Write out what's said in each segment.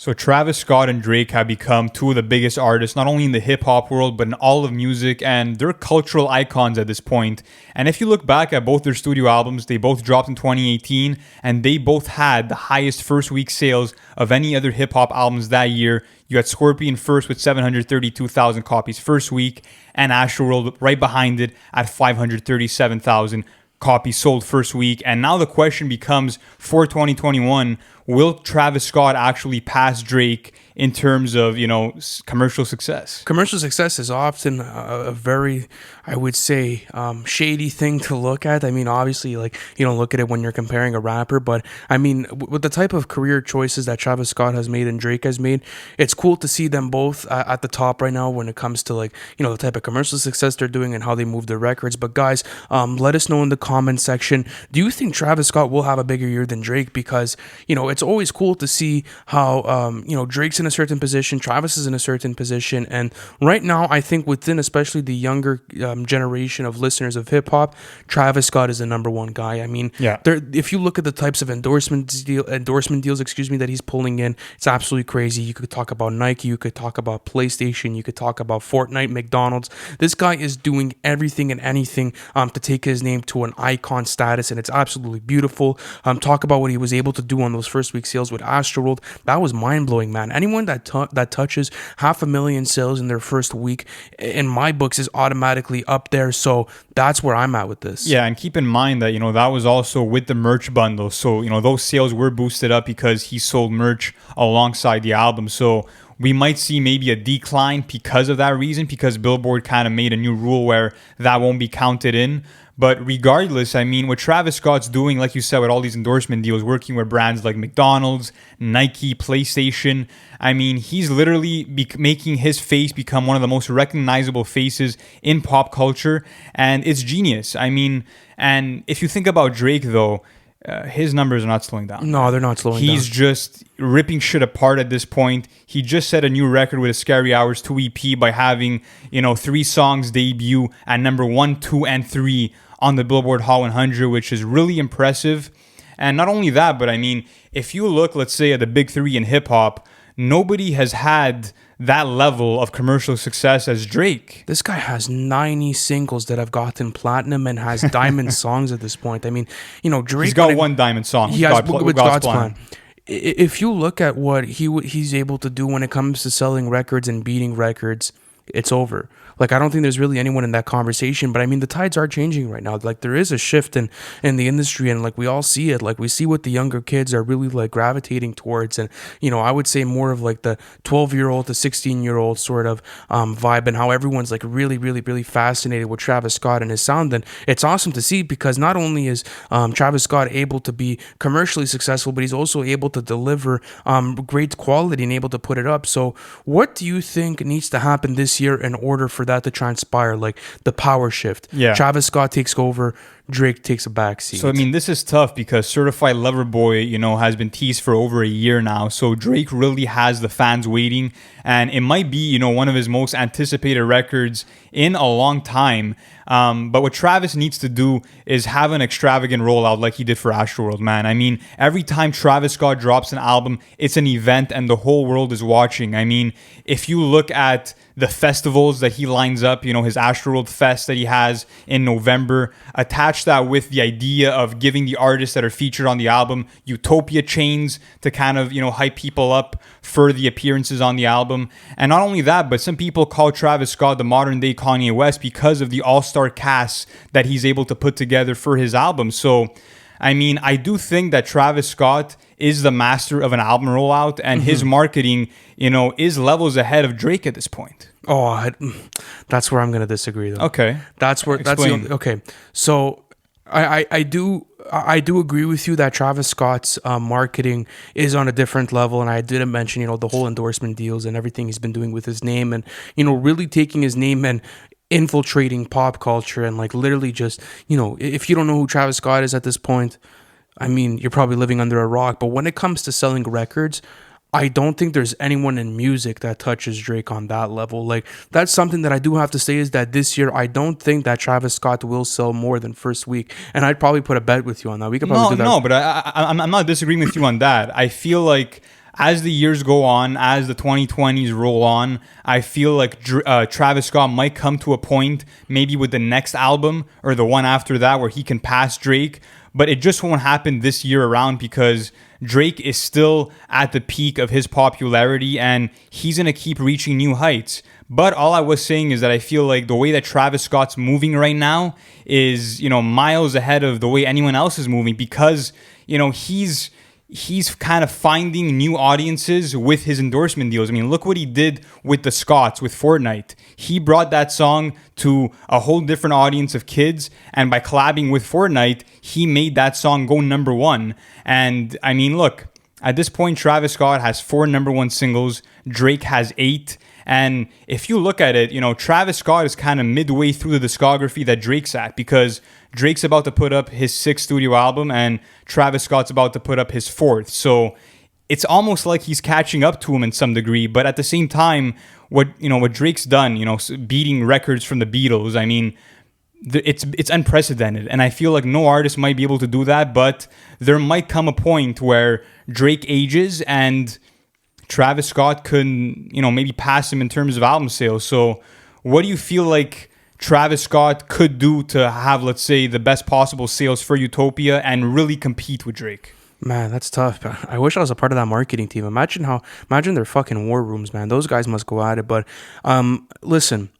So Travis Scott and Drake have become two of the biggest artists, not only in the hip hop world, but in all of music, and they're cultural icons at this point. And if you look back at both their studio albums, they both dropped in 2018, and they both had the highest first week sales of any other hip hop albums that year. You had Scorpion first with 732,000 copies first week, and Astroworld right behind it at 537,000 copies sold first week. And now the question becomes, for 2021, will Travis Scott actually pass Drake in terms of, commercial success? Commercial success is often a very, I would say, shady thing to look at. I mean, obviously, you don't look at it when you're comparing a rapper, but I mean, with the type of career choices that Travis Scott has made and Drake has made, it's cool to see them both at the top right now when it comes to the type of commercial success they're doing and how they move their records. But guys, let us know in the comment section, do you think Travis Scott will have a bigger year than Drake? Because, it's always cool to see how, Drake's in a certain position, Travis is in a certain position, and right now I think within especially the younger generation of listeners of hip hop, Travis Scott is the number one guy. I mean, if you look at the types of endorsement deals, that he's pulling in, it's absolutely crazy. You could talk about Nike, you could talk about PlayStation, you could talk about Fortnite, McDonald's. This guy is doing everything and anything to take his name to an icon status, and it's absolutely beautiful. Talk about what he was able to do on those first week sales with Astroworld. That was mind blowing, man. Anyone that touches 500,000 sales in their first week, in my books, is automatically up there. So that's where I'm at with this. Yeah, and keep in mind that, that was also with the merch bundle. So, those sales were boosted up because he sold merch alongside the album. So we might see maybe a decline because of that reason, because Billboard kind of made a new rule where that won't be counted in. But regardless, I mean, what Travis Scott's doing, like you said, with all these endorsement deals, working with brands like McDonald's, Nike, PlayStation, I mean, he's literally making his face become one of the most recognizable faces in pop culture, and it's genius. I mean, and if you think about Drake, though, his numbers are not slowing down. No, they're not slowing down. He's just ripping shit apart at this point. He just set a new record with a Scary Hours 2 EP by having, 3 songs debut at number 1, 2, and 3 on the Billboard Hot 100, which is really impressive. And not only that, but I mean, if you look, let's say, at the big 3 in hip-hop, nobody has had that level of commercial success as Drake. This guy has 90 singles that have gotten platinum and has diamond songs at this point. I mean, Drake... He's got one diamond song. He has with God's Plan. If you look at what he's able to do when it comes to selling records and beating records, it's over. I don't think there's really anyone in that conversation, but I mean, the tides are changing right now. There is a shift in the industry, and we all see it. We see what the younger kids are really gravitating towards, and I would say more of the 12-year-old to 16-year-old sort of vibe, and how everyone's really, really, really fascinated with Travis Scott and his sound. And it's awesome to see, because not only is Travis Scott able to be commercially successful, but he's also able to deliver great quality and able to put it up. So what do you think needs to happen this year in order for that to transpire, the power shift? Yeah. Travis Scott takes over, Drake takes a backseat. So, I mean, this is tough because Certified Lover Boy, has been teased for over a year now. So Drake really has the fans waiting, and it might be, one of his most anticipated records in a long time. But what Travis needs to do is have an extravagant rollout like he did for Astroworld, man. I mean, every time Travis Scott drops an album, it's an event and the whole world is watching. I mean, if you look at the festivals that he lines up, his Astroworld Fest that he has in November, attach that with the idea of giving the artists that are featured on the album Utopia chains to kind of, hype people up for the appearances on the album. And not only that, but some people call Travis Scott the modern day Kanye West because of the all-star cast that he's able to put together for his album. So, I mean, I do think that Travis Scott is the master of an album rollout, and his marketing, is levels ahead of Drake at this point. Oh, that's where I'm going to disagree, though. Okay. Okay. So I do agree with you that Travis Scott's marketing is on a different level, and I didn't mention, the whole endorsement deals and everything he's been doing with his name, and, really taking his name and infiltrating pop culture, and literally just, if you don't know who Travis Scott is at this point, I mean, you're probably living under a rock. But when it comes to selling records, I don't think there's anyone in music that touches Drake on that level. That's something that I do have to say, is that this year, I don't think that Travis Scott will sell more than first week. And I'd probably put a bet with you on that. We could probably do that. No, but I'm not disagreeing with you on that. I feel like as the years go on, as the 2020s roll on, I feel like Travis Scott might come to a point, maybe with the next album or the one after that, where he can pass Drake. But it just won't happen this year around because Drake is still at the peak of his popularity and he's going to keep reaching new heights. But all I was saying is that I feel like the way that Travis Scott's moving right now is, miles ahead of the way anyone else is moving because, he's kind of finding new audiences with his endorsement deals. I mean, look what he did with the Scots, with Fortnite. He brought that song to a whole different audience of kids, and by collabing with Fortnite, he made that song go number one. And I mean, look, at this point, Travis Scott has 4 number one singles. Drake has 8. And if you look at it, Travis Scott is kind of midway through the discography that Drake's at because Drake's about to put up his 6th studio album and Travis Scott's about to put up his 4th. So it's almost like he's catching up to him in some degree. But at the same time, what Drake's done, beating records from the Beatles, I mean, it's unprecedented. And I feel like no artist might be able to do that, but there might come a point where Drake ages and Travis Scott could, maybe pass him in terms of album sales. So what do you feel like Travis Scott could do to have, let's say, the best possible sales for Utopia and really compete with Drake? Man, that's tough. I wish I was a part of that marketing team. Imagine their fucking war rooms, man. Those guys must go at it. But listen,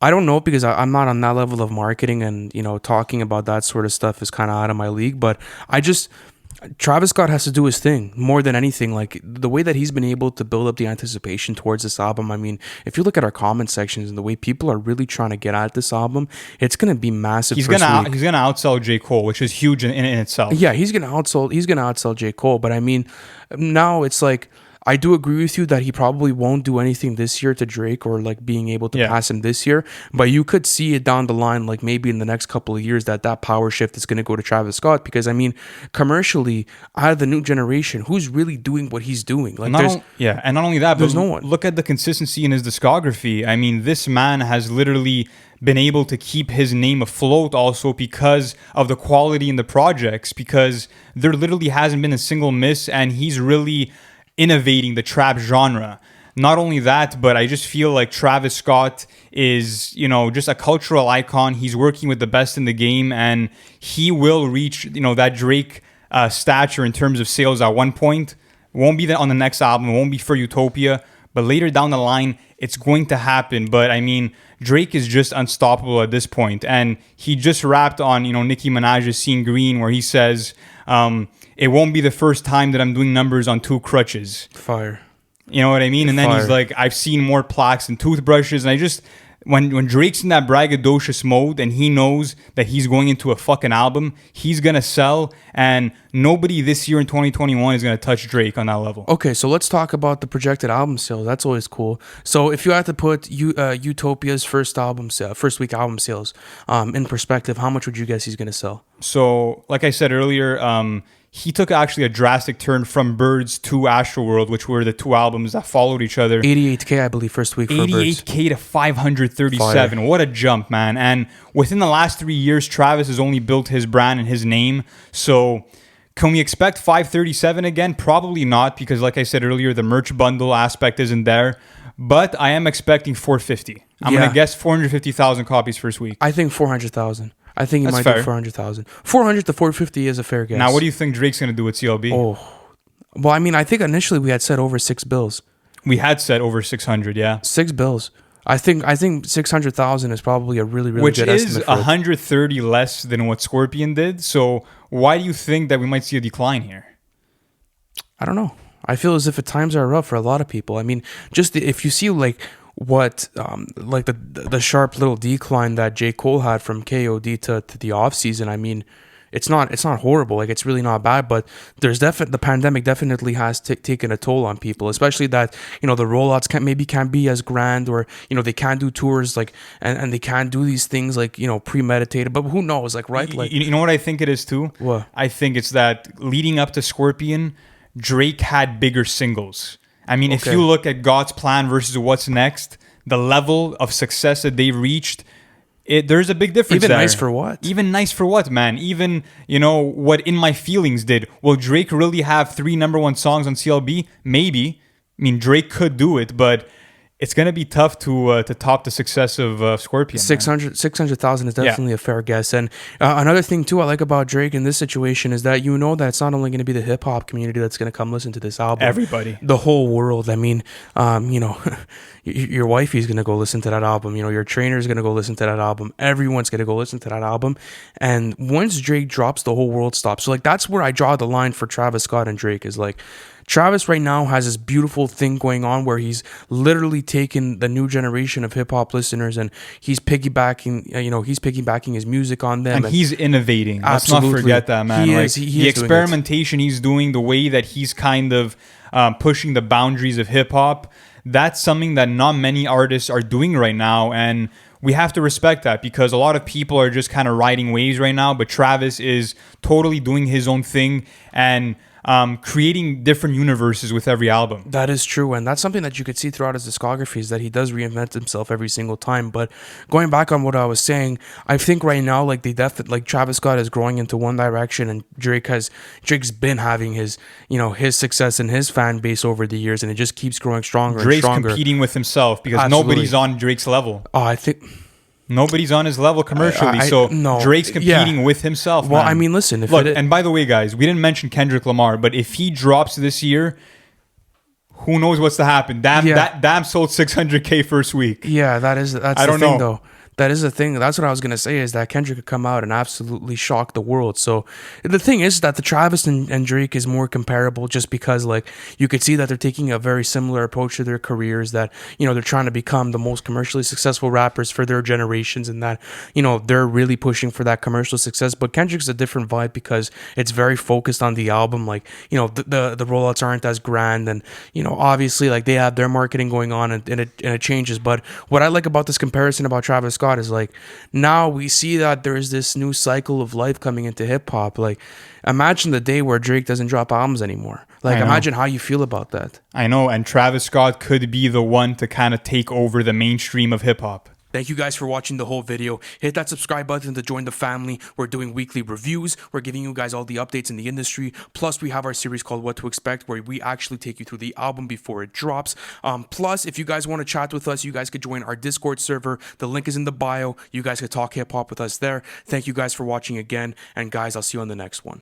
I don't know because I'm not on that level of marketing and, talking about that sort of stuff is kind of out of my league. But Travis Scott has to do his thing more than anything. Like the way that he's been able to build up the anticipation towards this album. I mean, if you look at our comment sections and the way people are really trying to get at this album, it's gonna be massive. He's gonna outsell J. Cole, which is huge in itself. Yeah, he's gonna outsell J. Cole. But I mean, now it's like, I do agree with you that he probably won't do anything this year to Drake or like being able to pass him this year. But you could see it down the line, like maybe in the next couple of years, that power shift is going to go to Travis Scott. Because I mean, commercially, out of the new generation, who's really doing what he's doing? Like, and not only that, there's but no one. Look at the consistency in his discography. I mean, this man has literally been able to keep his name afloat also because of the quality in the projects. Because there literally hasn't been a single miss, and he's really innovating the trap genre. Not only that, but I just feel like Travis Scott is, just a cultural icon. He's working with the best in the game, and he will reach, that Drake stature in terms of sales at one point. Won't be on the next album, won't be for Utopia, but later down the line, it's going to happen. But I mean, Drake is just unstoppable at this point, and he just rapped on, Nicki Minaj's "Seeing Green," where he says, it won't be the first time that I'm doing numbers on 2 crutches. Fire. You know what I mean? And then he's like, I've seen more plaques and toothbrushes. And when Drake's in that braggadocious mode and he knows that he's going into a fucking album, he's going to sell. And nobody this year in 2021 is going to touch Drake on that level. Okay, so let's talk about the projected album sales. That's always cool. So if you had to put Utopia's first week album sales in perspective, how much would you guess he's going to sell? So like I said earlier, he took actually a drastic turn from Birds to Astroworld, which were the 2 albums that followed each other. 88K, I believe, first week for Birds. 88K to 537. Fire. What a jump, man. And within the last 3 years, Travis has only built his brand and his name. So can we expect 537 again? Probably not, because like I said earlier, the merch bundle aspect isn't there. But I am expecting 450. I'm going to guess 450,000 copies first week. I think 400,000. I think he might do 400,000. 400 to 450 is a fair guess. Now, what do you think Drake's going to do with CLB? Oh, well, I mean, I think initially we had said over 6 bills. We had said over 600, yeah. 6 bills. I think 600,000 is probably a really, really good estimate. Which is 130 less than what Scorpion did. So why do you think that we might see a decline here? I don't know. I feel as if the times are rough for a lot of people. I mean, just if you see like what like the sharp little decline that J. Cole had from KOD to the off season, I mean, it's not horrible. Like, it's really not bad, but the pandemic definitely has taken a toll on people, especially that, the rollouts can't be as grand, or, they can't do tours, like, and they can't do these things like, premeditated, but who knows, like, right? Like, you know what I think it is too? What? I think it's that leading up to Scorpion, Drake had bigger singles. I mean, if you look at God's Plan versus What's Next, the level of success that they reached, There's a big difference Even there. nice for what? Even nice for what, man? Even, what In My Feelings did. Will Drake really have 3 number one songs on CLB? Maybe. I mean, Drake could do it, but it's going to be tough to top the success of Scorpion. 600,000 is definitely a fair guess. And another thing too I like about Drake in this situation is that that it's not only going to be the hip hop community that's going to come listen to this album. Everybody. The whole world. I mean, your wifey's going to go listen to that album. Your trainer's going to go listen to that album. Everyone's going to go listen to that album. And once Drake drops, the whole world stops. So like that's where I draw the line for Travis Scott and Drake is like, Travis right now has this beautiful thing going on where he's literally taken the new generation of hip hop listeners and he's piggybacking his music on them. And he's innovating. Absolutely. Let's not forget that, man. He like, is the experimentation he's doing, the way that he's kind of pushing the boundaries of hip hop, that's something that not many artists are doing right now. And we have to respect that because a lot of people are just kind of riding waves right now. But Travis is totally doing his own thing and creating different universes with every album. That is true, and that's something that you could see throughout his discography is that he does reinvent himself every single time. But going back on what I was saying, I think right now, like Travis Scott is growing into one direction, and Drake's been having his success in his fan base over the years, and it just keeps growing stronger and stronger. Drake's competing with himself because nobody's on Drake's level. Oh, I think. Nobody's on his level commercially, no, Drake's competing with himself. Well, man. I mean, listen. And by the way, guys, we didn't mention Kendrick Lamar, but if he drops this year, who knows what's to happen? Damn sold 600K first week. Yeah, that's the thing, though. That is the thing. That's what I was going to say is that Kendrick could come out and absolutely shock the world. So the thing is that the Travis and Drake is more comparable just because like you could see that they're taking a very similar approach to their careers, that, they're trying to become the most commercially successful rappers for their generations, and that, they're really pushing for that commercial success. But Kendrick's a different vibe because it's very focused on the album. Like, the rollouts aren't as grand, and, obviously like they have their marketing going on and it changes. But what I like about this comparison about Travis Scott is like now we see that there's this new cycle of life coming into hip hop. Like imagine the day where Drake doesn't drop albums anymore. Like imagine how you feel about that. I know, and Travis Scott could be the one to kind of take over the mainstream of hip hop. Thank you guys for watching the whole video. Hit that subscribe button to join the family. We're doing weekly reviews. We're giving you guys all the updates in the industry. Plus, we have our series called What to Expect, where we actually take you through the album before it drops. Plus, if you guys want to chat with us, you guys could join our Discord server. The link is in the bio. You guys could talk hip hop with us there. Thank you guys for watching again. And guys, I'll see you on the next one.